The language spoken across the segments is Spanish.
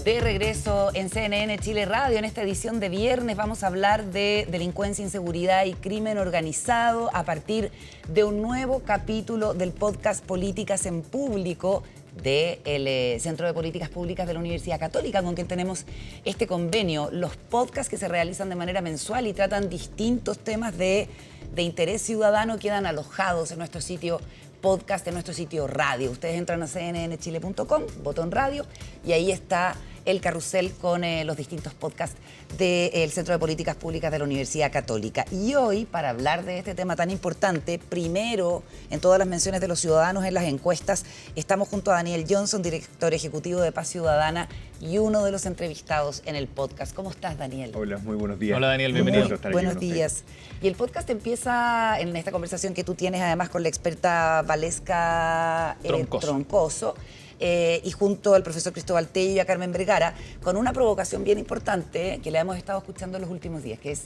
De regreso en CNN Chile Radio, en esta edición de viernes vamos a hablar de delincuencia, inseguridad y crimen organizado a partir de un nuevo capítulo del podcast Políticas en Público del Centro de Políticas Públicas de la Universidad Católica, con quien tenemos este convenio. Los podcasts que se realizan de manera mensual y tratan distintos temas de interés ciudadano quedan alojados en nuestro sitio podcast, en nuestro sitio radio. Ustedes entran a cnnchile.com, botón radio, y ahí está el carrusel con los distintos podcasts del Centro de Políticas Públicas de la Universidad Católica. Y hoy, para hablar de este tema tan importante, primero, en todas las menciones de los ciudadanos en las encuestas, estamos junto a Daniel Johnson, director ejecutivo de Paz Ciudadana y uno de los entrevistados en el podcast. ¿Cómo estás, Daniel? Hola, muy buenos días. Hola, Daniel, bienvenido. Buenos días. Y el podcast empieza en esta conversación que tú tienes además con la experta Valesca Troncoso. Y junto al profesor Cristóbal Tello y a Carmen Vergara, con una provocación bien importante que la hemos estado escuchando en los últimos días, que es: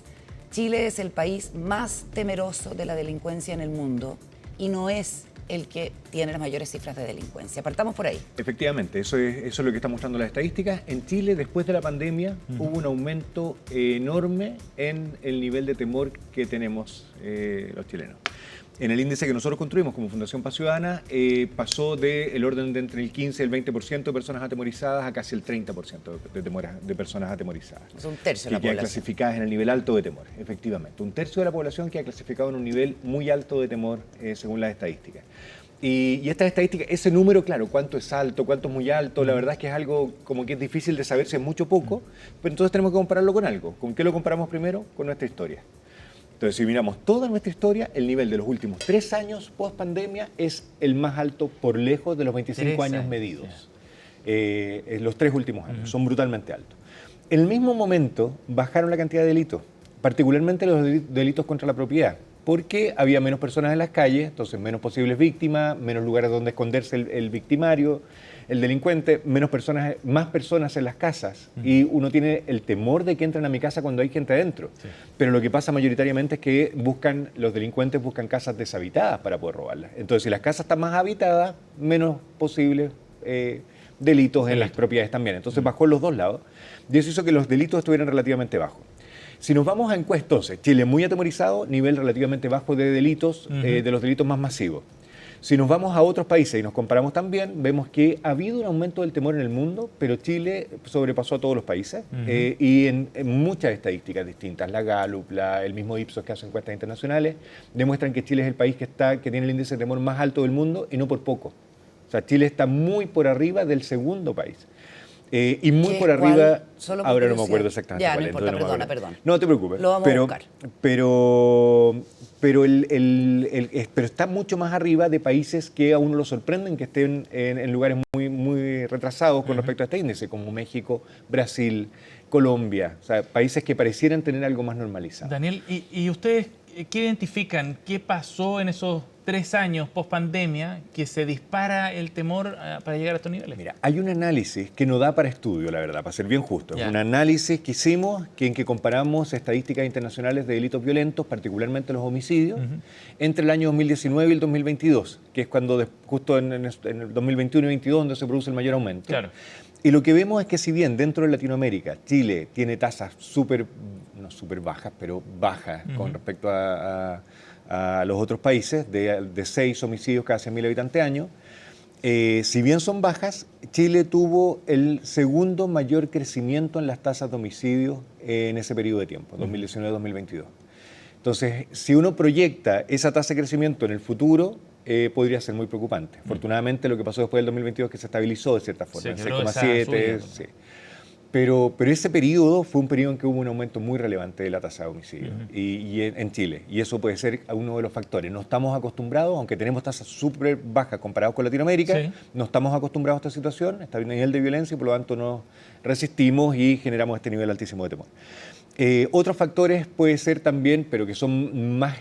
Chile es el país más temeroso de la delincuencia en el mundo y no es el que tiene las mayores cifras de delincuencia. Partamos por ahí. Efectivamente, eso es lo que están mostrando las estadísticas. En Chile, después de la pandemia, hubo un aumento enorme en el nivel de temor que tenemos los chilenos. En el índice que nosotros construimos como Fundación Paz Ciudadana, pasó del orden de entre el 15 y el 20% de personas atemorizadas a casi el 30% de personas atemorizadas. Es un tercio de la población. Que clasificadas en el nivel alto de temor, efectivamente. Un tercio de la población que ha clasificado en un nivel muy alto de temor, según las estadísticas. Y estas estadísticas, ese número, claro, cuánto es alto, cuánto es muy alto, la verdad es que es algo como que es difícil de saber si es mucho o poco, pero entonces tenemos que compararlo con algo. ¿Con qué lo comparamos primero? Con nuestra historia. Entonces, si miramos toda nuestra historia, el nivel de los últimos 3 años post-pandemia es el más alto por lejos de los 25 años medidos. Los 3 últimos años son brutalmente altos. En el mismo momento bajaron la cantidad de delitos, particularmente los delitos contra la propiedad, porque había menos personas en las calles, entonces menos posibles víctimas, menos lugares donde esconderse el victimario, el delincuente, más personas en las casas, y uno tiene el temor de que entren a mi casa cuando hay gente adentro. Sí. Pero lo que pasa mayoritariamente es que los delincuentes buscan casas deshabitadas para poder robarlas. Entonces, si las casas están más habitadas, menos posibles delitos en las propiedades también. Entonces bajó en los dos lados, y eso hizo que los delitos estuvieran relativamente bajos. Si nos vamos a encuestas, entonces, Chile muy atemorizado, nivel relativamente bajo de delitos, de los delitos más masivos. Si nos vamos a otros países y nos comparamos también, vemos que ha habido un aumento del temor en el mundo, pero Chile sobrepasó a todos los países y en muchas estadísticas distintas. La Gallup, el mismo Ipsos, que hace encuestas internacionales, demuestran que Chile es el país que tiene el índice de temor más alto del mundo, y no por poco. O sea, Chile está muy por arriba del segundo país. Y muy por arriba, ahora no me acuerdo exactamente ya, cuál no es. importa, perdona. No te preocupes. Lo vamos a buscar. Pero está mucho más arriba de países que a uno lo sorprenden que estén en lugares muy retrasados con respecto a este índice, como México, Brasil, Colombia, o sea, países que parecieran tener algo más normalizado. Daniel, ¿y ustedes qué identifican? ¿Qué pasó en esos 3 años post pandemia que se dispara el temor para llegar a estos niveles? Mira, hay un análisis que no da para estudio, la verdad, para ser bien justo. Es un análisis que hicimos en que comparamos estadísticas internacionales de delitos violentos, particularmente los homicidios, entre el año 2019 y el 2022, que es cuando justo en el 2021 y 2022 donde se produce el mayor aumento. Claro. Y lo que vemos es que si bien dentro de Latinoamérica Chile tiene tasas no súper bajas, pero bajas con respecto a los otros países, de 6 homicidios cada 100.000 habitantes año, si bien son bajas, Chile tuvo el segundo mayor crecimiento en las tasas de homicidios en ese periodo de tiempo, 2019-2022. Entonces, si uno proyecta esa tasa de crecimiento en el futuro, podría ser muy preocupante. Afortunadamente, lo que pasó después del 2022 es que se estabilizó de cierta forma, en 6,7. Sí. Pero ese periodo fue un periodo en que hubo un aumento muy relevante de la tasa de homicidio y en Chile. Y eso puede ser uno de los factores. No estamos acostumbrados, aunque tenemos tasas súper bajas comparados con Latinoamérica, no estamos acostumbrados a esta situación, a este nivel de violencia, y por lo tanto nos resistimos y generamos este nivel altísimo de temor. Otros factores puede ser también, pero que son más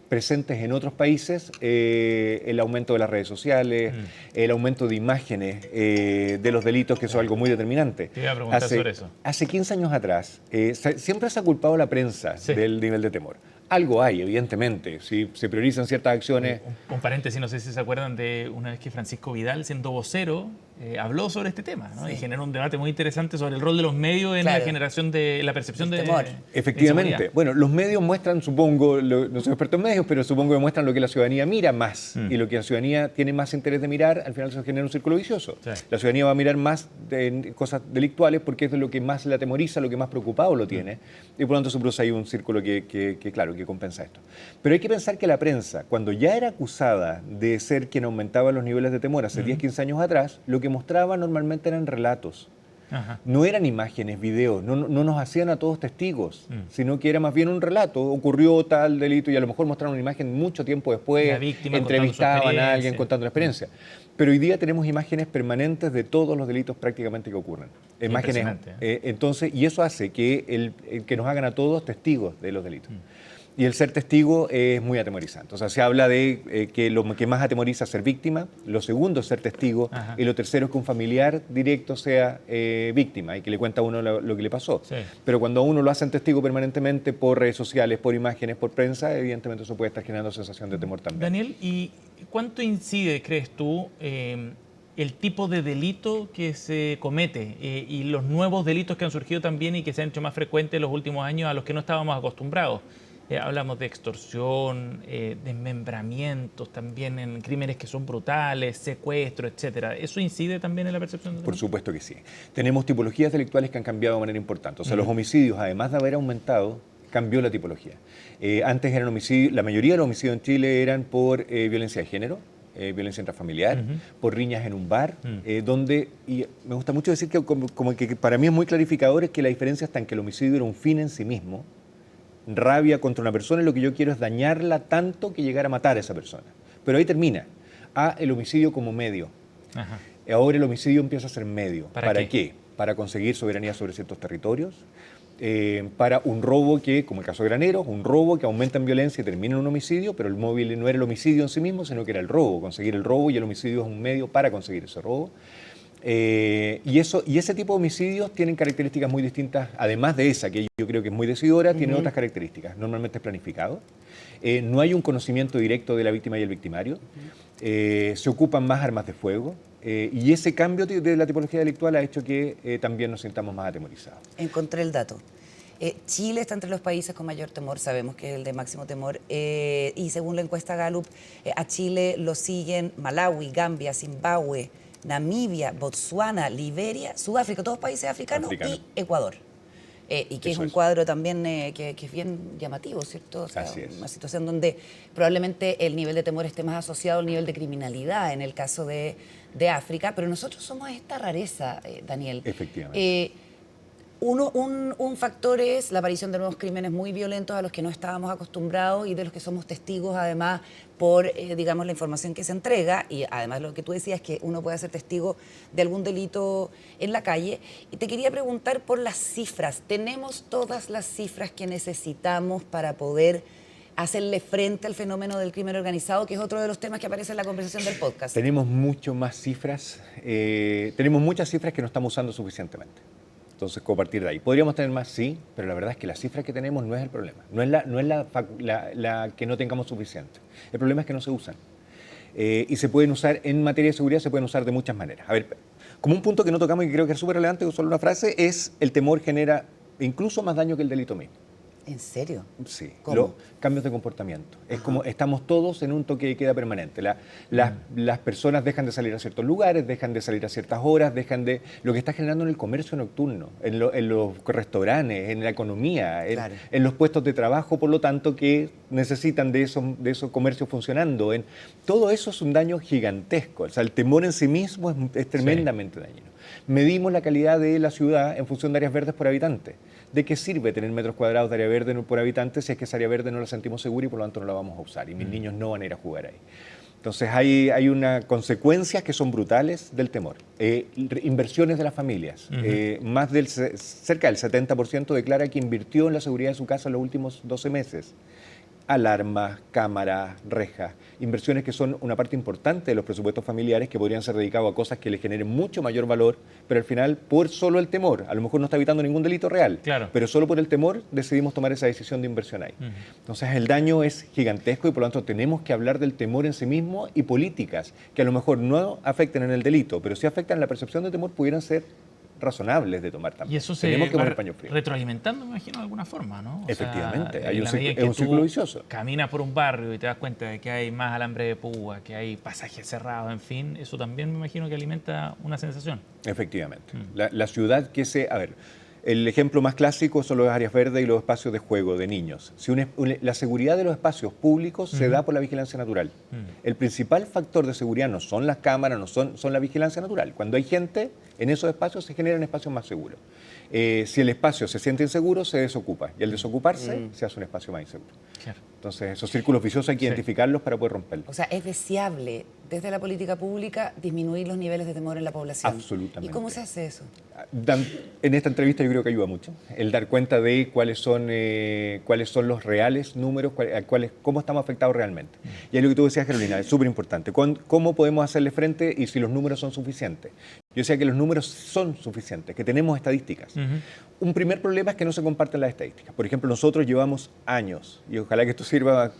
presentes en otros países, el aumento de las redes sociales, el aumento de imágenes de los delitos, que eso es algo muy determinante. Te iba a preguntar sobre eso. Hace 15 años atrás, siempre se ha culpado a la prensa del nivel de temor. Algo hay, evidentemente, si se priorizan ciertas acciones. Un paréntesis, no sé si se acuerdan de una vez que Francisco Vidal, siendo vocero, habló sobre este tema, ¿no? Sí. Y generó un debate muy interesante sobre el rol de los medios en la generación de la percepción de temor. Efectivamente. Bueno, los medios muestran, supongo, no soy experto en medios, pero supongo que muestran lo que la ciudadanía mira más. Y lo que la ciudadanía tiene más interés de mirar, al final se genera un círculo vicioso. Sí. La ciudadanía va a mirar más de cosas delictuales porque es de lo que más le atemoriza, lo que más preocupado lo tiene. Y por lo tanto se produce ahí un círculo claro, que compensa esto. Pero hay que pensar que la prensa, cuando ya era acusada de ser quien aumentaba los niveles de temor hace 10, 15 años atrás, lo que mostraba normalmente eran relatos. Ajá. No eran imágenes, videos, no nos hacían a todos testigos, sino que era más bien un relato. Ocurrió tal delito y a lo mejor mostraron una imagen mucho tiempo después, La víctima entrevistaban a alguien contando la experiencia. Pero hoy día tenemos imágenes permanentes de todos los delitos prácticamente que ocurren. Imágenes, entonces, y eso hace que que nos hagan a todos testigos de los delitos. Y el ser testigo es muy atemorizante. O sea, se habla de que lo que más atemoriza es ser víctima, lo segundo es ser testigo, Ajá. y lo tercero es que un familiar directo sea víctima y que le cuenta a uno lo que le pasó. Sí. Pero cuando a uno lo hacen testigo permanentemente por redes sociales, por imágenes, por prensa, evidentemente eso puede estar generando sensación de temor también. Daniel, ¿y cuánto incide, crees tú, el tipo de delito que se comete y los nuevos delitos que han surgido también y que se han hecho más frecuentes en los últimos años a los que no estábamos acostumbrados? Hablamos de extorsión, desmembramientos, también en crímenes que son brutales, secuestro, etcétera. ¿Eso incide también en la percepción? Por supuesto que sí. Tenemos tipologías delictuales que han cambiado de manera importante. O sea, los homicidios, además de haber aumentado, cambió la tipología. Antes eran homicidios, la mayoría de los homicidios en Chile eran por violencia de género, violencia intrafamiliar, por riñas en un bar, donde, y me gusta mucho decir que como que para mí es muy clarificador, es que la diferencia está en que el homicidio era un fin en sí mismo, rabia contra una persona y lo que yo quiero es dañarla tanto que llegar a matar a esa persona. Pero ahí termina. El homicidio como medio. Ajá. Ahora el homicidio empieza a ser medio. ¿Para qué? Para conseguir soberanía sobre ciertos territorios, para un robo que, como el caso de Graneros, un robo que aumenta en violencia y termina en un homicidio, pero el móvil no era el homicidio en sí mismo, sino que era el robo, conseguir el robo, y el homicidio es un medio para conseguir ese robo. Y ese tipo de homicidios tienen características muy distintas, además de esa, que yo creo que es muy decidora, tiene otras características. Normalmente es planificado, no hay un conocimiento directo de la víctima y el victimario, se ocupan más armas de fuego, y ese cambio de la tipología delictual ha hecho que también nos sintamos más atemorizados. Encontré el dato. Chile está entre los países con mayor temor, sabemos que es el de máximo temor, y según la encuesta Gallup, a Chile lo siguen Malawi, Gambia, Zimbabue, Namibia, Botsuana, Liberia, Sudáfrica, todos países africanos y Ecuador. Y que es un cuadro también que es bien llamativo, ¿cierto? O sea, una situación donde probablemente el nivel de temor esté más asociado al nivel de criminalidad en el caso de África, pero nosotros somos esta rareza, Daniel. Efectivamente. Un factor es la aparición de nuevos crímenes muy violentos a los que no estábamos acostumbrados y de los que somos testigos además por, digamos, la información que se entrega, y además lo que tú decías, que uno puede ser testigo de algún delito en la calle. Y te quería preguntar por las cifras. ¿Tenemos todas las cifras que necesitamos para poder hacerle frente al fenómeno del crimen organizado, que es otro de los temas que aparece en la conversación del podcast? Tenemos mucho más cifras, tenemos muchas cifras que no estamos usando suficientemente. Entonces, ¿cómo partir de ahí? ¿Podríamos tener más? Sí, pero la verdad es que las cifras que tenemos no es el problema. No es la que no tengamos suficiente. El problema es que no se usan. Y se pueden usar, en materia de seguridad, se pueden usar de muchas maneras. A ver, como un punto que no tocamos y que creo que es súper relevante, solo una frase, es el temor genera incluso más daño que el delito mismo. ¿En serio? Sí, ¿Cómo? los cambios de comportamiento. Es como estamos todos en un toque de queda permanente. Las personas dejan de salir a ciertos lugares, dejan de salir a ciertas horas, lo que está generando en el comercio nocturno, en los restaurantes, en la economía, en los puestos de trabajo, por lo tanto, que necesitan de esos comercios funcionando. Todo eso es un daño gigantesco. O sea, el temor en sí mismo es tremendamente dañino. Medimos la calidad de la ciudad en función de áreas verdes por habitante. ¿De qué sirve tener metros cuadrados de área verde por habitante si es que esa área verde no la sentimos segura y por lo tanto no la vamos a usar? Y mis niños no van a ir a jugar ahí. Entonces hay unas consecuencias que son brutales del temor. Inversiones de las familias. Cerca del 70% declara que invirtió en la seguridad de su casa en los últimos 12 meses. alarmas, cámaras, rejas, inversiones que son una parte importante de los presupuestos familiares que podrían ser dedicados a cosas que les generen mucho mayor valor, pero al final por solo el temor, a lo mejor no está evitando ningún delito real, Claro. pero solo por el temor decidimos tomar esa decisión de inversión ahí. Entonces el daño es gigantesco y por lo tanto tenemos que hablar del temor en sí mismo y políticas que a lo mejor no afecten en el delito, pero sí afectan en la percepción de temor, pudieran ser razonables de tomar también. Y eso se tenemos que va poner paño frío. retroalimentando, me imagino, de alguna forma, ¿no? O Efectivamente, sea, hay en un la medida en es que un círculo tú vicioso. caminas por un barrio y te das cuenta de que hay más alambre de púa, que hay pasajes cerrados, en fin, eso también me imagino que alimenta una sensación. Efectivamente. La ciudad que se... A ver, el ejemplo más clásico son las áreas verdes y los espacios de juego de niños. Si la seguridad de los espacios públicos se da por la vigilancia natural. El principal factor de seguridad no son las cámaras, son la vigilancia natural. Cuando hay gente en esos espacios se generan espacios más seguros. Si el espacio se siente inseguro, se desocupa. Y al desocuparse, se hace un espacio más inseguro. Claro. Entonces, esos círculos viciosos hay que identificarlos para poder romperlos. O sea, es deseable desde la política pública disminuir los niveles de temor en la población. Absolutamente. ¿Y cómo se hace eso? En esta entrevista yo creo que ayuda mucho el dar cuenta de cuáles son los reales números, cómo estamos afectados realmente. Y ahí lo que tú decías, Carolina, es súper importante. ¿Cómo podemos hacerle frente y si los números son suficientes? Yo decía que los números son suficientes, que tenemos estadísticas. Un primer problema es que no se comparten las estadísticas. Por ejemplo, nosotros llevamos años, y ojalá que esto sirva,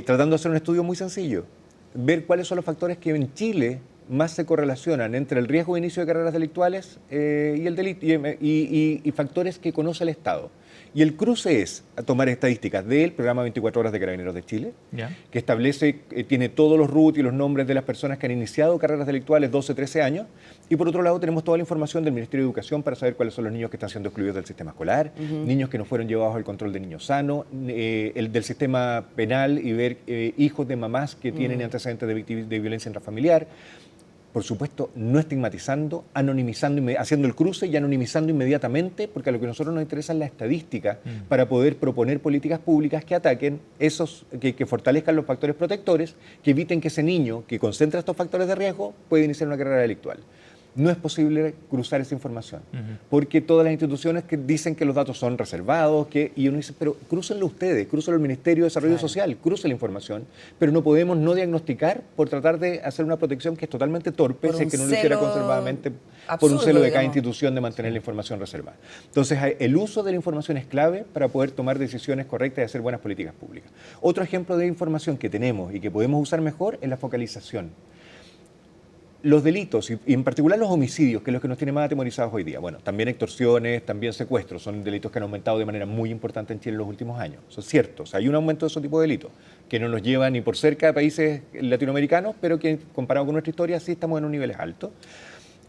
tratando de hacer un estudio muy sencillo, ver cuáles son los factores que en Chile más se correlacionan entre el riesgo de inicio de carreras delictuales y el delito, y factores que conoce el Estado. Y el cruce es a tomar estadísticas del programa 24 horas de Carabineros de Chile, que establece, tiene todos los RUT y los nombres de las personas que han iniciado carreras delictuales 12, 13 años. Y por otro lado tenemos toda la información del Ministerio de Educación para saber cuáles son los niños que están siendo excluidos del sistema escolar, niños que no fueron llevados al control de niños sanos, el del sistema penal y ver hijos de mamás que tienen antecedentes de violencia intrafamiliar. Por supuesto, no estigmatizando, anonimizando, haciendo el cruce y anonimizando inmediatamente, porque a lo que a nosotros nos interesa es la estadística para poder proponer políticas públicas que ataquen que fortalezcan los factores protectores, que eviten que ese niño que concentra estos factores de riesgo pueda iniciar una carrera delictual. No es posible cruzar esa información, porque todas las instituciones que dicen que los datos son reservados, y uno dice, pero crúcenlo ustedes, crúcenlo el Ministerio de Desarrollo Social, crucen la información, pero no podemos no diagnosticar por tratar de hacer una protección que es totalmente torpe, si es que no lo hiciera conservadamente, por un celo de cada institución de mantener la información reservada. Entonces, el uso de la información es clave para poder tomar decisiones correctas y hacer buenas políticas públicas. Otro ejemplo de información que tenemos y que podemos usar mejor es la focalización. Los delitos, y en particular los homicidios, que es lo que nos tiene más atemorizados hoy día. Bueno, también extorsiones, también secuestros, son delitos que han aumentado de manera muy importante en Chile en los últimos años. Eso es cierto, o sea, hay un aumento de esos tipos de delitos, que no nos lleva ni por cerca a países latinoamericanos, pero que comparado con nuestra historia sí estamos en unos niveles altos.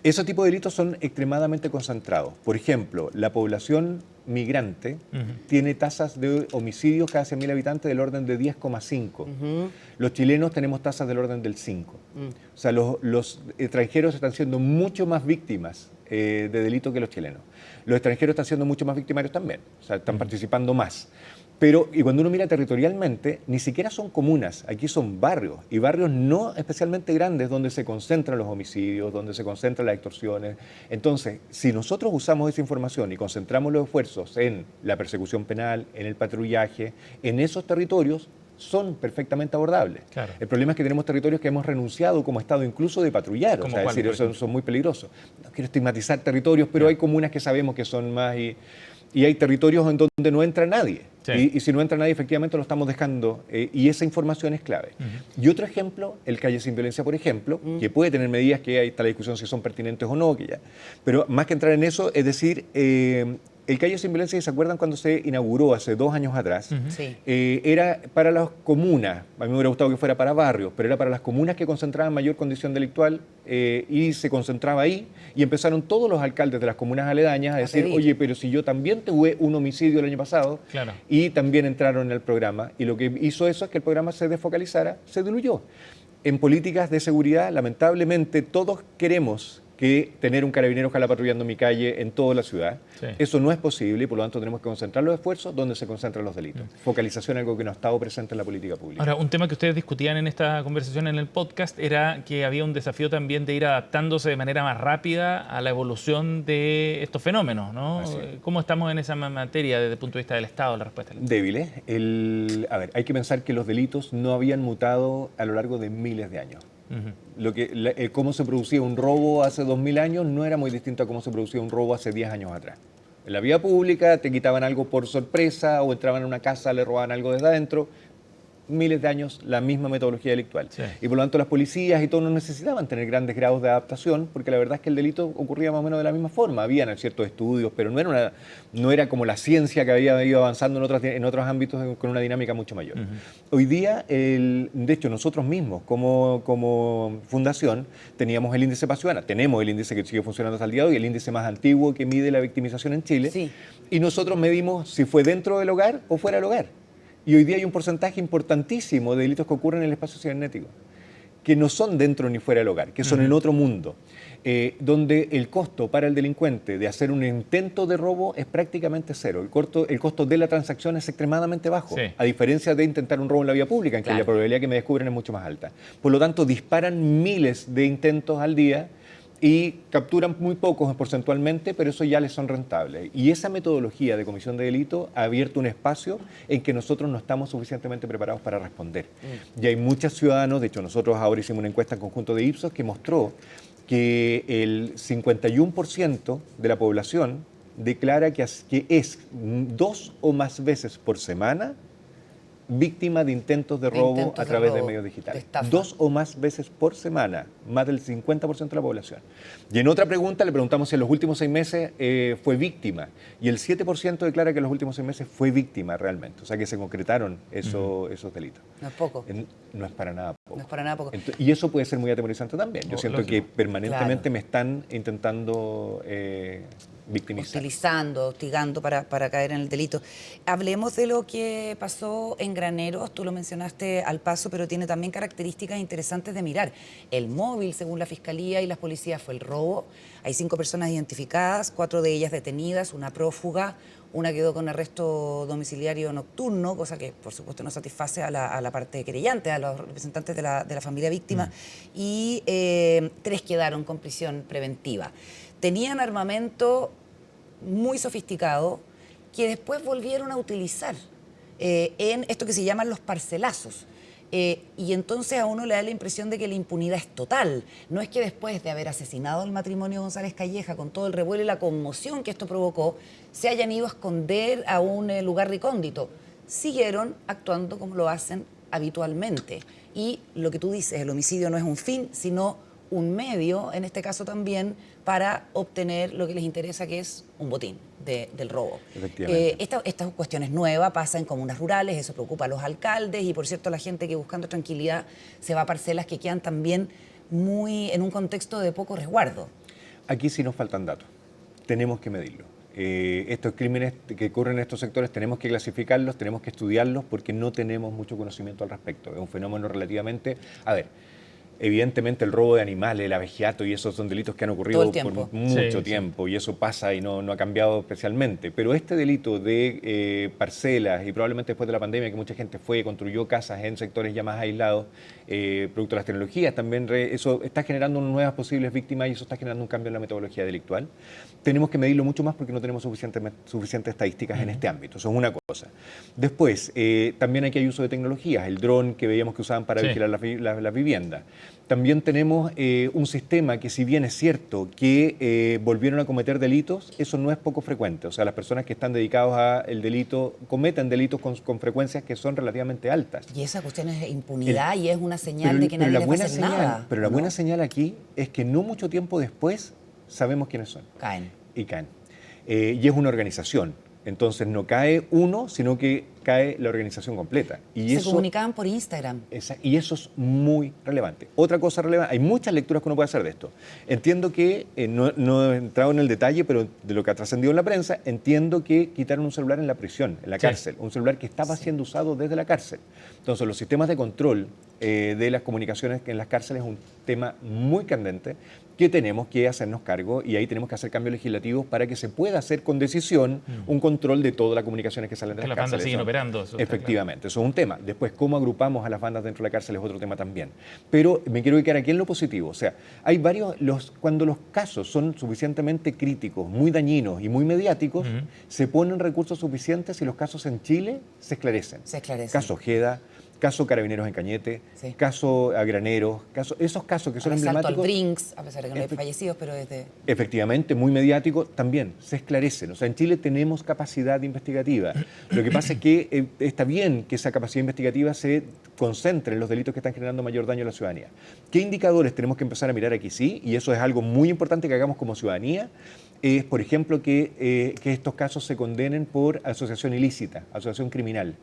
Esos tipos de delitos son extremadamente concentrados. Por ejemplo, la población migrante tiene tasas de homicidios cada 100.000 habitantes del orden de 10,5. Los chilenos tenemos tasas del orden del 5. O sea, los extranjeros están siendo mucho más víctimas de delitos que los chilenos. Los extranjeros están siendo mucho más victimarios también, o sea, están participando más. Pero, y cuando uno mira territorialmente, ni siquiera son comunas, aquí son barrios, y barrios no especialmente grandes donde se concentran los homicidios, donde se concentran las extorsiones. Entonces, si nosotros usamos esa información y concentramos los esfuerzos en la persecución penal, en el patrullaje, en esos territorios, son perfectamente abordables. Claro. El problema es que tenemos territorios que hemos renunciado como Estado incluso de patrullar, o sea, es decir, son muy peligrosos. No quiero estigmatizar territorios, pero hay comunas que sabemos que son más y hay territorios en donde no entra nadie. Sí. Y si no entra nadie, efectivamente lo estamos dejando, y esa información es clave. Y otro ejemplo, el Calle Sin Violencia, por ejemplo, que puede tener medidas que ahí está la discusión si son pertinentes o no, pero más que entrar en eso, es decir, el Calle Sin Violencia, ¿se acuerdan cuando se inauguró hace 2 años atrás? Era para las comunas, a mí me hubiera gustado que fuera para barrios, pero era para las comunas que concentraban mayor condición delictual, y se concentraba ahí, y empezaron todos los alcaldes de las comunas aledañas a decir, oye, pero si yo también tuve un homicidio el año pasado, y también entraron en el programa, y lo que hizo eso es que el programa se desfocalizara, se diluyó. En políticas de seguridad, lamentablemente, todos queremos que tener un carabinero ojalá patrullando mi calle en toda la ciudad. Sí. Eso no es posible y por lo tanto tenemos que concentrar los esfuerzos donde se concentran los delitos. Focalización es algo que no ha estado presente en la política pública. Ahora, un tema que ustedes discutían en esta conversación en el podcast era que había un desafío también de ir adaptándose de manera más rápida a la evolución de estos fenómenos, ¿no? ¿Cómo estamos en esa materia desde el punto de vista del Estado, la respuesta? Débiles. A ver, hay que pensar que los delitos no habían mutado a lo largo de miles de años. Cómo se producía un robo hace 2000 años no era muy distinto a cómo se producía un robo hace 10 años atrás. En la vía pública te quitaban algo por sorpresa o entraban en una casa, le robaban algo desde adentro. Miles de años la misma metodología delictual. Sí. Y por lo tanto las policías y todo no necesitaban tener grandes grados de adaptación porque la verdad es que el delito ocurría más o menos de la misma forma. Habían ciertos estudios, pero no era como la ciencia que había ido avanzando en otros ámbitos con una dinámica mucho mayor. Hoy día, de hecho, nosotros mismos como fundación teníamos el índice Paz Ciudadana. Tenemos el índice que sigue funcionando hasta el día de hoy, el índice más antiguo que mide la victimización en Chile. Sí. Y nosotros medimos si fue dentro del hogar o fuera del hogar. Y hoy día hay un porcentaje importantísimo de delitos que ocurren en el espacio cibernético, que no son dentro ni fuera del hogar, que son en otro mundo, donde el costo para el delincuente de hacer un intento de robo es prácticamente cero. El costo de la transacción es extremadamente bajo, a diferencia de intentar un robo en la vía pública, en que la probabilidad que me descubren es mucho más alta. Por lo tanto, disparan miles de intentos al día y capturan muy pocos porcentualmente, pero eso ya les son rentables. Y esa metodología de comisión de delito ha abierto un espacio en que nosotros no estamos suficientemente preparados para responder. Y hay muchos ciudadanos, de hecho nosotros ahora hicimos una encuesta en conjunto de Ipsos que mostró que el 51% de la población declara que es 2 o más veces por semana víctima de intentos de robo a través de medios digitales. 2 o más veces por semana, más del 50% de la población. Y en otra pregunta le preguntamos si en los últimos 6 meses fue víctima. Y el 7% declara que en los últimos 6 meses fue víctima realmente. O sea que se concretaron esos delitos. No es poco. No es para nada poco. No es para nada poco. Y eso puede ser muy atemorizante también. Yo siento que permanentemente me están intentando victimizar. Utilizando, hostigando para caer en el delito. Hablemos de lo que pasó en Graneros, tú lo mencionaste al paso, pero tiene también características interesantes de mirar. El móvil, según la Fiscalía y las policías, fue el robo. Hay 5 personas identificadas, 4 de ellas detenidas, una prófuga, una quedó con arresto domiciliario nocturno, cosa que por supuesto no satisface a la parte querellante, a los representantes de la familia víctima, y 3 quedaron con prisión preventiva. Tenían armamento muy sofisticado que después volvieron a utilizar en esto que se llaman los parcelazos. Y entonces a uno le da la impresión de que la impunidad es total. No es que después de haber asesinado al matrimonio González Calleja con todo el revuelo y la conmoción que esto provocó, se hayan ido a esconder a un lugar recóndito. Siguieron actuando como lo hacen habitualmente. Y lo que tú dices, el homicidio no es un fin, sino un medio, en este caso también, para obtener lo que les interesa, que es un botín del robo. Esta cuestión es nueva, pasa en comunas rurales, eso preocupa a los alcaldes y, por cierto, a la gente que buscando tranquilidad se va a parcelas que quedan también muy en un contexto de poco resguardo. Aquí sí nos faltan datos, tenemos que medirlo. Estos crímenes que ocurren en estos sectores tenemos que clasificarlos, tenemos que estudiarlos porque no tenemos mucho conocimiento al respecto. Es un fenómeno relativamente... Evidentemente el robo de animales, el abegiato y esos son delitos que han ocurrido por mucho tiempo y eso pasa y no ha cambiado especialmente. Pero este delito de parcelas y probablemente después de la pandemia que mucha gente construyó casas en sectores ya más aislados, producto de las tecnologías, también eso está generando nuevas posibles víctimas y eso está generando un cambio en la metodología delictual. Tenemos que medirlo mucho más porque no tenemos suficientes estadísticas en este ámbito, eso es una cosa. Después, también aquí hay uso de tecnologías, el dron que veíamos que usaban para vigilar las viviendas. También tenemos un sistema que, si bien es cierto que volvieron a cometer delitos, eso no es poco frecuente. O sea, las personas que están dedicadas al delito cometen delitos con frecuencias que son relativamente altas. Y esa cuestión es impunidad y es una señal de que nadie les va a hacer nada. Pero la buena señal aquí es que no mucho tiempo después sabemos quiénes son. Caen. Y caen. Y es una organización. Entonces no cae uno, sino que cae la organización completa. Se comunicaban por Instagram. Y eso es muy relevante. Otra cosa relevante, hay muchas lecturas que uno puede hacer de esto. Entiendo que, no he entrado en el detalle, pero de lo que ha trascendido en la prensa, entiendo que quitaron un celular en la prisión, en la cárcel, un celular que estaba siendo usado desde la cárcel. Entonces los sistemas de control de las comunicaciones en las cárceles es un tema muy candente que tenemos que hacernos cargo y ahí tenemos que hacer cambios legislativos para que se pueda hacer con decisión un control de todas las comunicaciones que salen de las las cárceles. bandas siguen operando. Eso Efectivamente, eso es un tema. Después, cómo agrupamos a las bandas dentro de la cárcel es otro tema también. Pero me quiero ubicar aquí en lo positivo. O sea, hay varios, cuando los casos son suficientemente críticos, muy dañinos y muy mediáticos, se ponen recursos suficientes y los casos en Chile se esclarecen. Se esclarecen. Caso Ojeda, caso Carabineros en Cañete, Sí. caso a Graneros, esos casos que son Asalto al emblemáticos. Brinks, a pesar de que no hay fallecidos, pero desde... Efectivamente, muy mediático, también se esclarecen. O sea, en Chile tenemos capacidad investigativa. Lo que pasa es que está bien que esa capacidad investigativa se concentre en los delitos que están generando mayor daño a la ciudadanía. ¿Qué indicadores tenemos que empezar a mirar aquí? Sí, y eso es algo muy importante que hagamos como ciudadanía, es, por ejemplo, que estos casos se condenen por asociación ilícita, asociación criminal.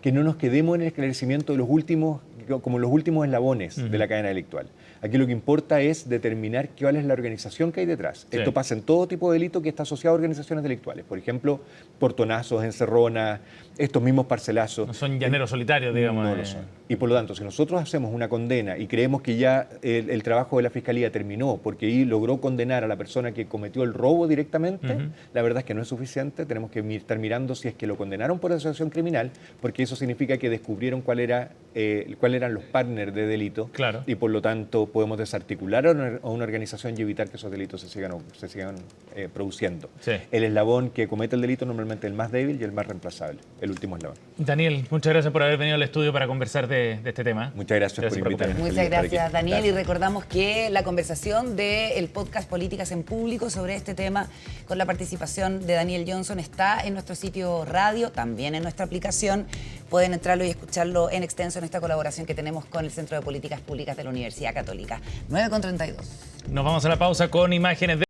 Que no nos quedemos en el esclarecimiento de los últimos, como los últimos eslabones de la cadena delictual. Aquí lo que importa es determinar cuál es la organización que hay detrás. Sí. Esto pasa en todo tipo de delito que está asociado a organizaciones delictuales. Por ejemplo, portonazos, encerronas, estos mismos parcelazos. no son llaneros solitarios, digamos. No lo son. Y por lo tanto, si nosotros hacemos una condena y creemos que ya el trabajo de la Fiscalía terminó porque ahí logró condenar a la persona que cometió el robo directamente, la verdad es que no es suficiente. Tenemos que estar mirando si es que lo condenaron por asociación criminal, porque eso significa que descubrieron cuáles eran los partners de delito. Claro. Y por lo tanto podemos desarticular a una organización y evitar que esos delitos se sigan produciendo. Sí. El eslabón que comete el delito normalmente es el más débil y el más reemplazable, el último eslabón. Daniel, muchas gracias por haber venido al estudio para conversar de este tema. Muchas gracias por invitarme. Muchas gracias, Daniel. Y recordamos que la conversación del podcast Políticas en Público sobre este tema, con la participación de Daniel Johnson, está en nuestro sitio radio, también en nuestra aplicación. Pueden entrarlo y escucharlo en extenso en esta colaboración que tenemos con el Centro de Políticas Públicas de la Universidad Católica. 9:32. Nos vamos a la pausa con imágenes de